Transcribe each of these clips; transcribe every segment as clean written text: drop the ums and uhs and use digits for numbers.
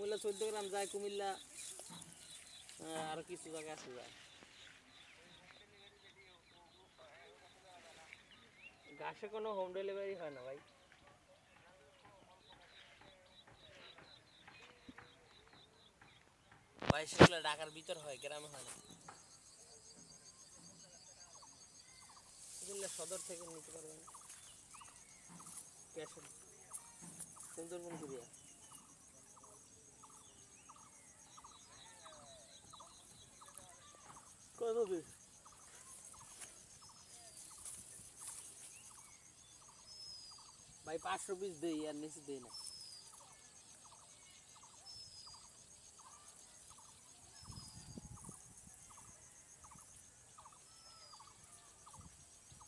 কুমিল্লা 14 গ্রাম যায়, কুমিল্লা আর কিছু জায়গা আছে যায়। ঘাসে কোনো হোম ডেলিভারি হয় না ভাই। ভাই সেগুলো ঢাকার ভিতর হয়, গ্রামে হয় না। এগুলো সদর থেকে নিতে পারবেন ক্যাশে। সুন্দরবন কুরিয়া কত পিস? ভাই 500 পিস দেই, আর নিচে দেই না।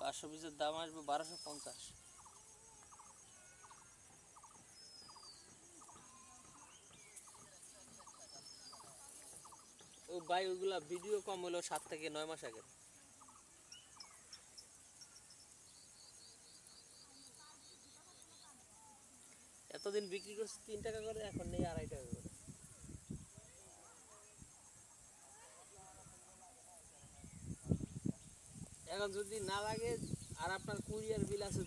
পাঁচশো পিসের দাম আসবে 1250। ও ভাই ওইগুলা ভিডিও কম হলো 7 থেকে 9 মাস আগে। এতদিন বিক্রি করছি 3 টাকা করে, এখন নেই 2.5 টাকা করে। এখন যদি না লাগে আর আপনার কুরিয়ার বিল আছে